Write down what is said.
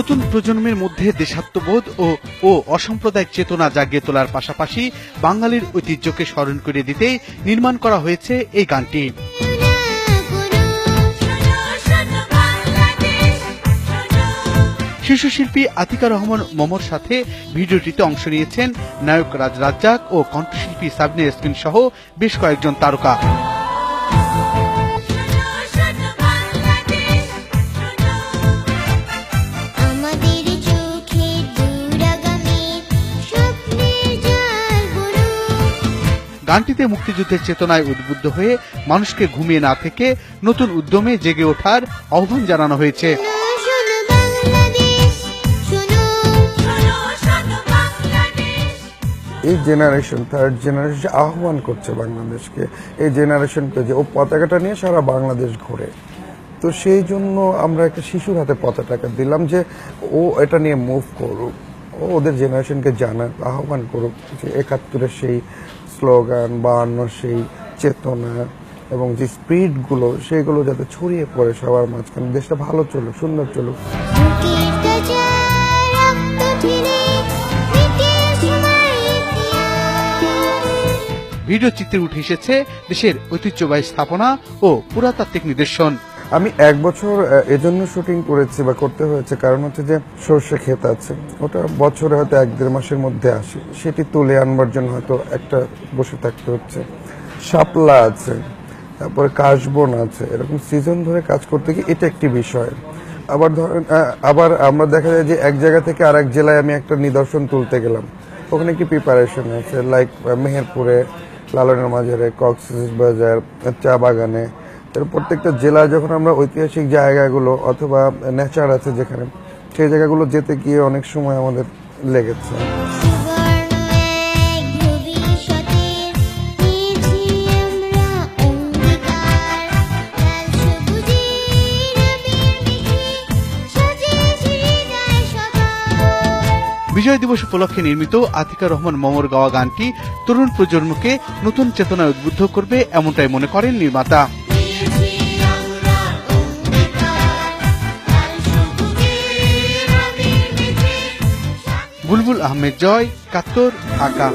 নতুন প্রজন্মের মধ্যে দেশাত্মবোধ ও অসাম্প্রদায়িক চেতনা জাগিয়ে তোলার পাশাপাশি বাঙালির ঐতিহ্যকে স্মরণ করে দিতে নির্মাণ করা হয়েছে এই গানটি। শিশুশিল্পী আতিকা রহমান মমর সাথে ভিডিওটিতে অংশ নিয়েছেন নায়ক রাজ রাজ্জাক ও কণ্ঠশিল্পী সাবনে ইয়াসমিন সহ বেশ কয়েকজন তারকা। গানটিতে মুক্তিযুদ্ধের চেতনায় উদ্বুদ্ধ হয়ে মানুষকে ঘুমিয়ে না থেকে নতুন উদ্যমে জেগে ওঠার আহ্বান জানানো হয়েছে। এই জেনারেশন থার্ড জেনারেশন আহ্বান করছে বাংলাদেশকে, এই জেনারেশনকে যে ও পতাকাটা নিয়ে সারা বাংলাদেশ ঘোরে। তো সেই জন্য আমরা একটা শিশুর হাতে পতাকাটা দিলাম যে ও এটা নিয়ে মুভ করুক, ও ওদের জেনারেশনকে জানাক, আহ্বান করুক যে ৭১-এর সেই স্লোগান, ৫২ সেই চেতনা এবং যে স্পিরিটগুলো সেগুলো যাতে ছড়িয়ে পড়ে সবার মাঝখানে, দেশটা ভালো চলুক, সুন্দর চলুক। ভিডিও চিত্রে উঠে এসেছে দেশের ঐতিহ্যবাহী স্থাপনা ও পুরাতাত্ত্বিক নিদর্শন। আমি ১ বছর এজন্য শুটিং করেছি বা করতে হয়েছে, কারণ হচ্ছে যে সর্ষে ক্ষেত আছে, ওটা বছরে হয়তো ১-১.৫ মাসের মধ্যে আসে, সেটি তুলে আনবার জন্য হয়তো একটা বসে থাকতে হচ্ছে। শাপলা আছে, তারপরে কাশবন আছে, এরকম সিজন ধরে কাজ করতে গিয়ে এটা একটি বিষয়। আবার ধরেন আবার আমরা দেখা যায় যে এক জায়গা থেকে আরেক জেলায় আমি একটা নিদর্শন তুলতে গেলাম, ওখানে একটি প্রিপারেশন আছে, লাইক মেহেরপুরে, লালনের মাজারে, কক্সবাজার, চা বাগানে। প্রত্যেকটা জেলায় যখন আমরা ঐতিহাসিক জায়গাগুলো অথবা নেচার আছে যেখানে, সেই জায়গাগুলো যেতে গিয়ে অনেক সময় আমাদের লেগেছে। বিজয় দিবস উপলক্ষে নির্মিত আতিকা রহমান মমর গাওয়া গানটি তরুণ প্রজন্মকে নতুন চেতনায় উদ্বুদ্ধ করবে, এমনটাই মনে করেন নির্মাতা। বুলবুল আহমেদ জয়, ৭১, ঢাকা।